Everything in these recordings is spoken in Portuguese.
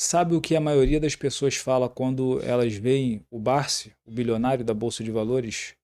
Sabe o que a maioria das pessoas fala quando elas veem o Barsi, o bilionário da Bolsa de Valores?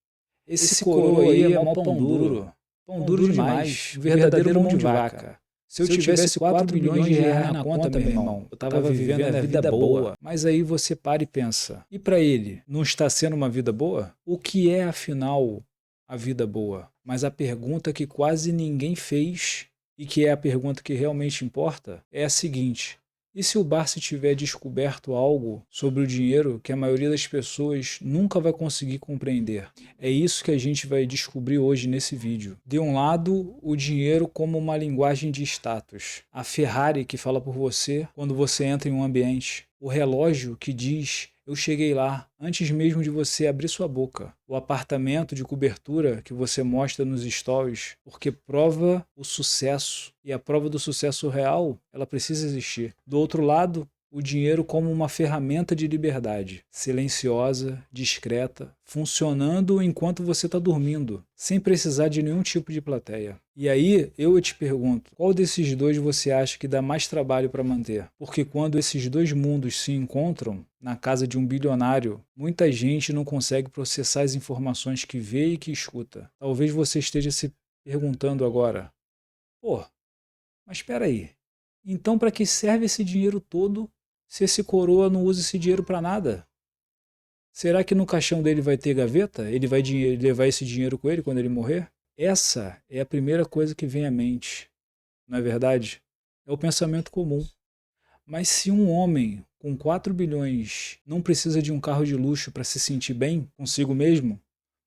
Esse coroa aí é mó pão duro. Pão duro demais. Um verdadeiro mão de vaca. Se eu tivesse 4 bilhões de reais na conta, meu irmão, eu tava vivendo a vida boa. Mas aí você para e pensa, e para ele, não está sendo uma vida boa? O que é, afinal, a vida boa? Mas a pergunta que quase ninguém fez, e que é a pergunta que realmente importa, é a seguinte: e se o Barsi tiver descoberto algo sobre o dinheiro que a maioria das pessoas nunca vai conseguir compreender? É isso que a gente vai descobrir hoje nesse vídeo. De um lado, o dinheiro como uma linguagem de status. A Ferrari que fala por você quando você entra em um ambiente. O relógio que diz: eu cheguei lá, antes mesmo de você abrir sua boca. O apartamento de cobertura que você mostra nos stories, porque prova o sucesso. E a prova do sucesso real, ela precisa existir. Do outro lado, o dinheiro como uma ferramenta de liberdade, silenciosa, discreta, funcionando enquanto você está dormindo, sem precisar de nenhum tipo de plateia. E aí eu te pergunto, qual desses dois você acha que dá mais trabalho para manter? Porque quando esses dois mundos se encontram na casa de um bilionário, muita gente não consegue processar as informações que vê e que escuta. Talvez você esteja se perguntando agora, pô, mas espera aí, então para que serve esse dinheiro todo se esse coroa não usa esse dinheiro para nada? Será que no caixão dele vai ter gaveta? Ele vai levar esse dinheiro com ele quando ele morrer? Essa é a primeira coisa que vem à mente, não é verdade? É o pensamento comum. Mas se um homem com 4 bilhões não precisa de um carro de luxo para se sentir bem consigo mesmo,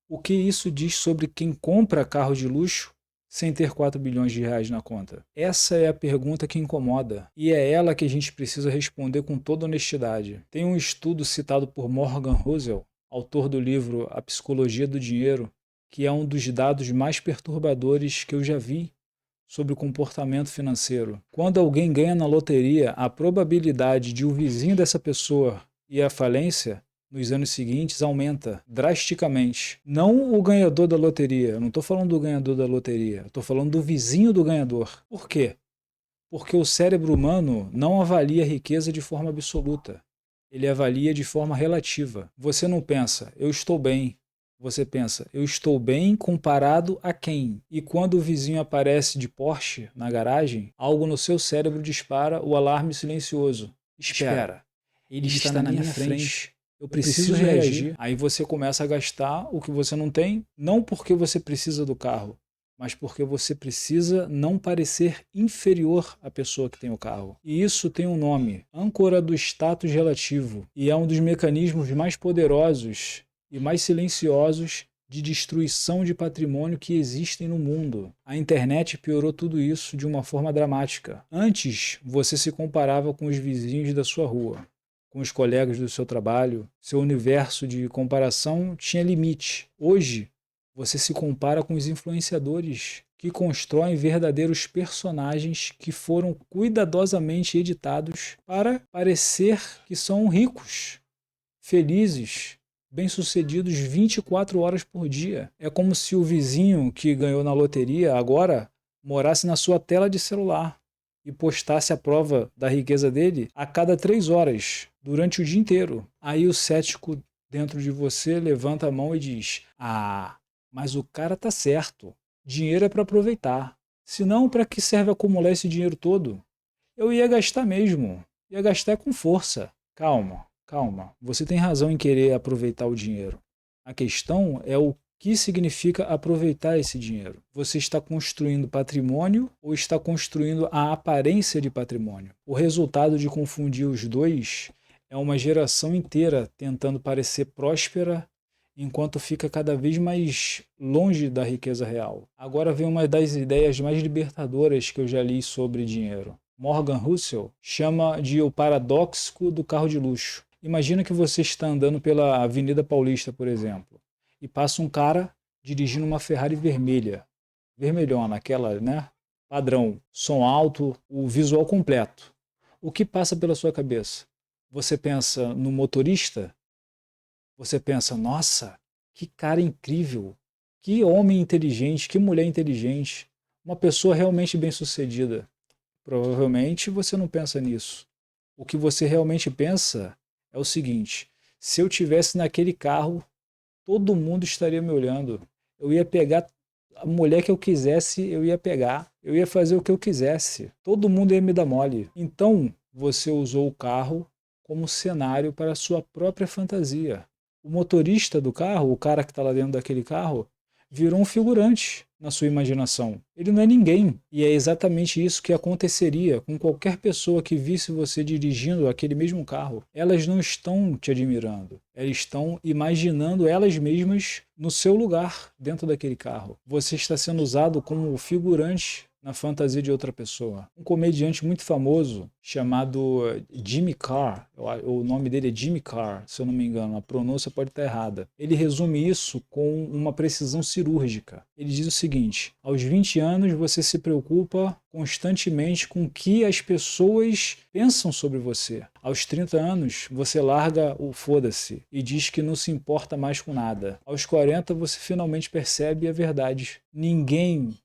o que isso diz sobre quem compra carro de luxo sem ter 4 bilhões de reais na conta? Essa é a pergunta que incomoda, e é ela que a gente precisa responder com toda honestidade. Tem um estudo citado por Morgan Housel, autor do livro A Psicologia do Dinheiro, que é um dos dados mais perturbadores que eu já vi sobre o comportamento financeiro. Quando alguém ganha na loteria, a probabilidade de o vizinho dessa pessoa ir à falência nos anos seguintes aumenta drasticamente. Não o ganhador da loteria, eu não estou falando do ganhador da loteria, eu estou falando do vizinho do ganhador. Por quê? Porque o cérebro humano não avalia a riqueza de forma absoluta. Ele avalia de forma relativa. Você não pensa, eu estou bem. Você pensa, eu estou bem comparado a quem? E quando o vizinho aparece de Porsche na garagem, algo no seu cérebro dispara o alarme silencioso. Espera, ele está na minha frente. Eu preciso reagir. Aí você começa a gastar o que você não tem, não porque você precisa do carro, mas porque você precisa não parecer inferior à pessoa que tem o carro. E isso tem um nome, âncora do status relativo, e é um dos mecanismos mais poderosos e mais silenciosos de destruição de patrimônio que existem no mundo. A internet piorou tudo isso de uma forma dramática. Antes, você se comparava com os vizinhos da sua rua, com os colegas do seu trabalho. Seu universo de comparação tinha limite. Hoje, você se compara com os influenciadores que constroem verdadeiros personagens que foram cuidadosamente editados para parecer que são ricos, felizes, bem-sucedidos 24 horas por dia. É como se o vizinho que ganhou na loteria agora morasse na sua tela de celular e postasse a prova da riqueza dele a cada 3 horas, durante o dia inteiro. Aí o cético dentro de você levanta a mão e diz: ah, mas o cara tá certo. Dinheiro é para aproveitar. Senão, para que serve acumular esse dinheiro todo? Eu ia gastar mesmo. Ia gastar com força. Calma, calma. Você tem razão em querer aproveitar o dinheiro. A questão é o que significa aproveitar esse dinheiro. Você está construindo patrimônio ou está construindo a aparência de patrimônio? O resultado de confundir os dois é uma geração inteira tentando parecer próspera enquanto fica cada vez mais longe da riqueza real. Agora vem uma das ideias mais libertadoras que eu já li sobre dinheiro. Morgan Housel chama de o paradoxo do carro de luxo. Imagina que você está andando pela Avenida Paulista, por exemplo, e passa um cara dirigindo uma Ferrari vermelha, vermelhona, aquela, né? Padrão, som alto, o visual completo. O que passa pela sua cabeça? Você pensa no motorista? Você pensa, nossa, que cara incrível, que homem inteligente, que mulher inteligente, uma pessoa realmente bem-sucedida. Provavelmente você não pensa nisso. O que você realmente pensa é o seguinte: se eu tivesse naquele carro, todo mundo estaria me olhando. Eu ia pegar a mulher que eu quisesse, eu ia pegar. Eu ia fazer o que eu quisesse. Todo mundo ia me dar mole. Então, você usou o carro como cenário para a sua própria fantasia. O motorista do carro, o cara que está lá dentro daquele carro, virou um figurante na sua imaginação. Ele não é ninguém. E é exatamente isso que aconteceria com qualquer pessoa que visse você dirigindo aquele mesmo carro. Elas não estão te admirando. Elas estão imaginando elas mesmas no seu lugar dentro daquele carro. Você está sendo usado como figurante na fantasia de outra pessoa. Um comediante muito famoso chamado Jimmy Carr, o nome dele é Jimmy Carr, se eu não me engano, a pronúncia pode estar errada. Ele resume isso com uma precisão cirúrgica. Ele diz o seguinte: aos 20 anos você se preocupa constantemente com o que as pessoas pensam sobre você. Aos 30 anos você larga o foda-se e diz que não se importa mais com nada. Aos 40 você finalmente percebe a verdade. Ninguém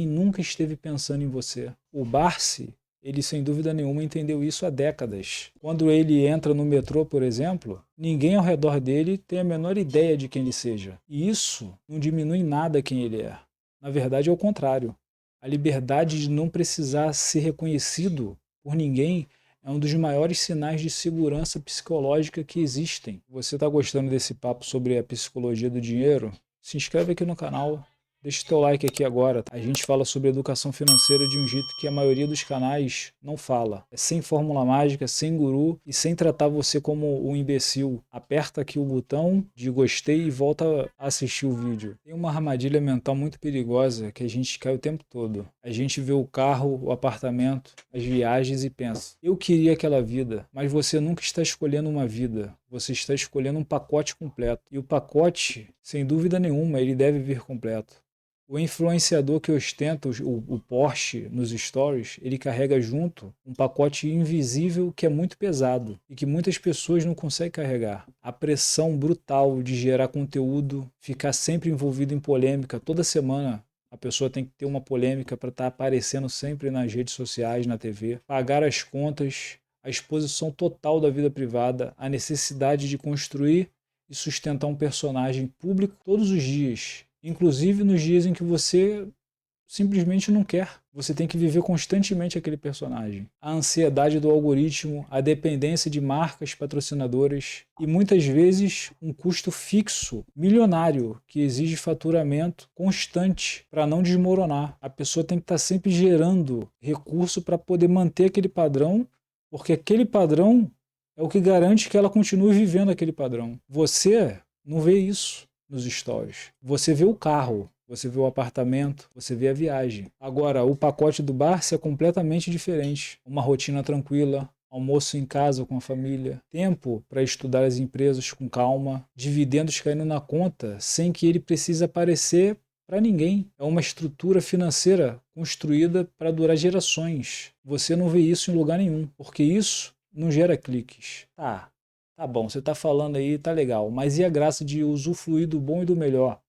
nunca esteve pensando em você. O Barsi, ele sem dúvida nenhuma entendeu isso há décadas. Quando ele entra no metrô, por exemplo, ninguém ao redor dele tem a menor ideia de quem ele seja. E isso não diminui em nada quem ele é. Na verdade, é o contrário. A liberdade de não precisar ser reconhecido por ninguém é um dos maiores sinais de segurança psicológica que existem. Você está gostando desse papo sobre a psicologia do dinheiro? Se inscreve aqui no canal. Deixa o teu like aqui agora. A gente fala sobre educação financeira de um jeito que a maioria dos canais não fala. É sem fórmula mágica, sem guru e sem tratar você como um imbecil. Aperta aqui o botão de gostei e volta a assistir o vídeo. Tem uma armadilha mental muito perigosa que a gente cai o tempo todo. A gente vê o carro, o apartamento, as viagens e pensa: eu queria aquela vida, mas você nunca está escolhendo uma vida. Você está escolhendo um pacote completo. E o pacote, sem dúvida nenhuma, ele deve vir completo. O influenciador que ostenta o Porsche nos stories, ele carrega junto um pacote invisível que é muito pesado e que muitas pessoas não conseguem carregar. A pressão brutal de gerar conteúdo, ficar sempre envolvido em polêmica, toda semana a pessoa tem que ter uma polêmica para estar aparecendo sempre nas redes sociais, na TV, pagar as contas, a exposição total da vida privada, a necessidade de construir e sustentar um personagem público todos os dias. Inclusive nos dias em que você simplesmente não quer. Você tem que viver constantemente aquele personagem. A ansiedade do algoritmo, a dependência de marcas patrocinadoras e muitas vezes um custo fixo, milionário, que exige faturamento constante para não desmoronar. A pessoa tem que estar sempre gerando recurso para poder manter aquele padrão, porque aquele padrão é o que garante que ela continue vivendo aquele padrão. Você não vê isso nos stories. Você vê o carro, você vê o apartamento, você vê a viagem. Agora, o pacote do Barsi é completamente diferente. Uma rotina tranquila, almoço em casa com a família, tempo para estudar as empresas com calma, dividendos caindo na conta sem que ele precise aparecer para ninguém. É uma estrutura financeira construída para durar gerações. Você não vê isso em lugar nenhum, porque isso não gera cliques. Tá bom, você tá falando aí, tá legal, mas e a graça de usufruir do bom e do melhor?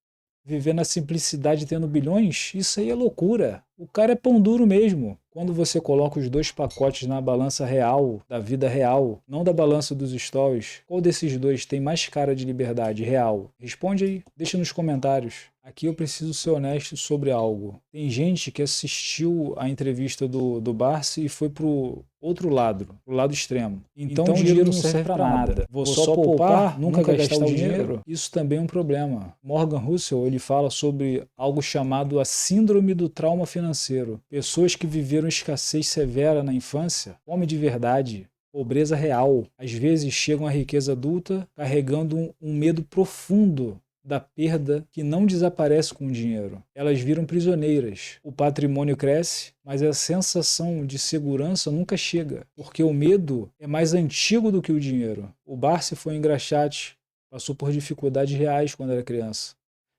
Viver na simplicidade tendo bilhões? Isso aí é loucura. O cara é pão duro mesmo. Quando você coloca os dois pacotes na balança real, da vida real, não da balança dos stories, qual desses dois tem mais cara de liberdade real? Responde aí, deixa nos comentários. Aqui eu preciso ser honesto sobre algo. Tem gente que assistiu a entrevista do Barsi e foi pro outro lado, pro lado extremo. Então o dinheiro não serve para nada. Vou só poupar, nunca gastar o dinheiro? Isso também é um problema. Morgan Housel, ele fala sobre algo chamado a síndrome do trauma financeiro. Pessoas que viveram escassez severa na infância, fome de verdade, pobreza real, às vezes chegam à riqueza adulta carregando um medo profundo da perda que não desaparece com o dinheiro. Elas viram prisioneiras. O patrimônio cresce, mas a sensação de segurança nunca chega, porque o medo é mais antigo do que o dinheiro. O Barsi foi engraxate, passou por dificuldades reais quando era criança.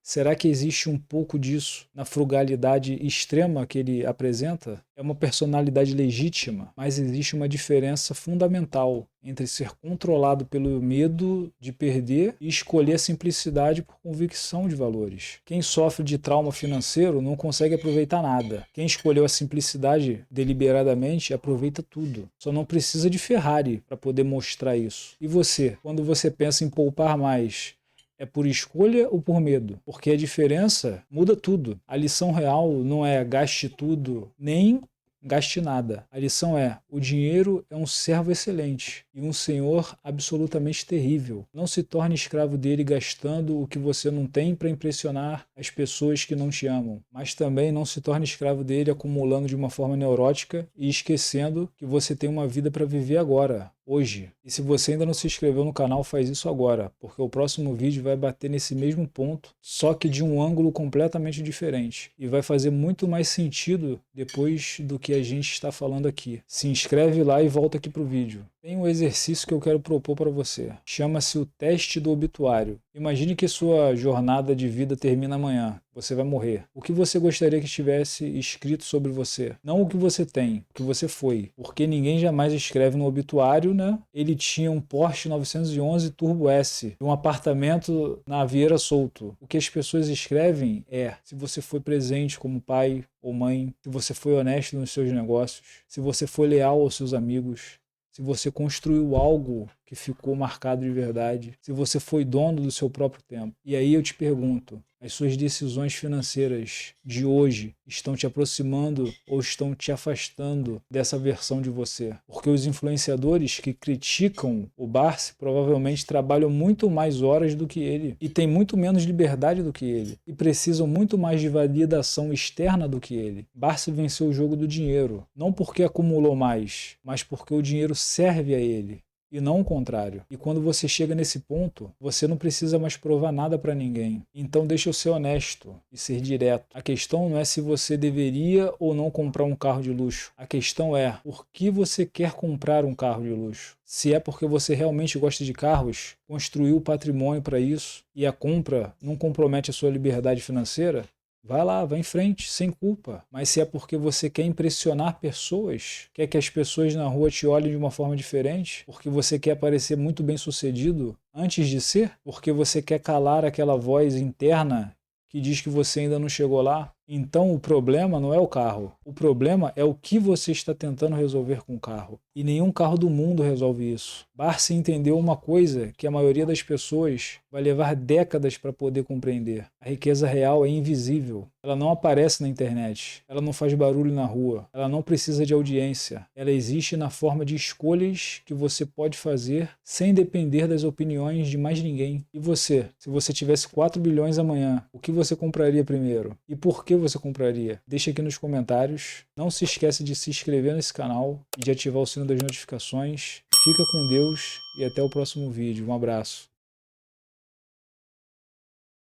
Será que existe um pouco disso na frugalidade extrema que ele apresenta? É uma personalidade legítima, mas existe uma diferença fundamental entre ser controlado pelo medo de perder e escolher a simplicidade por convicção de valores. Quem sofre de trauma financeiro não consegue aproveitar nada. Quem escolheu a simplicidade deliberadamente aproveita tudo. Só não precisa de Ferrari para poder mostrar isso. E você, quando você pensa em poupar mais, é por escolha ou por medo? Porque a diferença muda tudo. A lição real não é gaste tudo, nem gaste nada. A lição é: o dinheiro é um servo excelente e um senhor absolutamente terrível. Não se torne escravo dele gastando o que você não tem para impressionar as pessoas que não te amam. Mas também não se torne escravo dele acumulando de uma forma neurótica e esquecendo que você tem uma vida para viver agora, hoje. E se você ainda não se inscreveu no canal, faz isso agora, porque o próximo vídeo vai bater nesse mesmo ponto, só que de um ângulo completamente diferente. E vai fazer muito mais sentido depois do que a gente está falando aqui. Se inscreve lá e volta aqui para o vídeo. Tem um exercício que eu quero propor para você. Chama-se o teste do obituário. Imagine que sua jornada de vida termina amanhã. Você vai morrer. O que você gostaria que estivesse escrito sobre você? Não o que você tem, o que você foi. Porque ninguém jamais escreve no obituário, né? Ele tinha um Porsche 911 Turbo S, um apartamento na Vieira Solto. O que as pessoas escrevem é se você foi presente como pai ou mãe, se você foi honesto nos seus negócios, se você foi leal aos seus amigos, se você construiu algo que ficou marcado de verdade, se você foi dono do seu próprio tempo. E aí eu te pergunto, as suas decisões financeiras de hoje estão te aproximando ou estão te afastando dessa versão de você? Porque os influenciadores que criticam o Barsi provavelmente trabalham muito mais horas do que ele e têm muito menos liberdade do que ele e precisam muito mais de validação externa do que ele. Barsi venceu o jogo do dinheiro, não porque acumulou mais, mas porque o dinheiro serve a ele. E não o contrário. E quando você chega nesse ponto, você não precisa mais provar nada para ninguém. Então deixa eu ser honesto e ser direto. A questão não é se você deveria ou não comprar um carro de luxo. A questão é por que você quer comprar um carro de luxo. Se é porque você realmente gosta de carros, construiu patrimônio para isso e a compra não compromete a sua liberdade financeira, vai lá, vai em frente, sem culpa. Mas se é porque você quer impressionar pessoas, quer que as pessoas na rua te olhem de uma forma diferente, porque você quer parecer muito bem sucedido antes de ser, porque você quer calar aquela voz interna que diz que você ainda não chegou lá, então o problema não é o carro. O problema é o que você está tentando resolver com o carro. E nenhum carro do mundo resolve isso. Barsi entendeu uma coisa que a maioria das pessoas vai levar décadas para poder compreender. A riqueza real é invisível. Ela não aparece na internet. Ela não faz barulho na rua. Ela não precisa de audiência. Ela existe na forma de escolhas que você pode fazer sem depender das opiniões de mais ninguém. E você? Se você tivesse 4 bilhões amanhã, o que você compraria primeiro? E por que você compraria? Deixa aqui nos comentários. Não se esqueça de se inscrever nesse canal e de ativar o sino das notificações. Fica com Deus e até o próximo vídeo. Um abraço.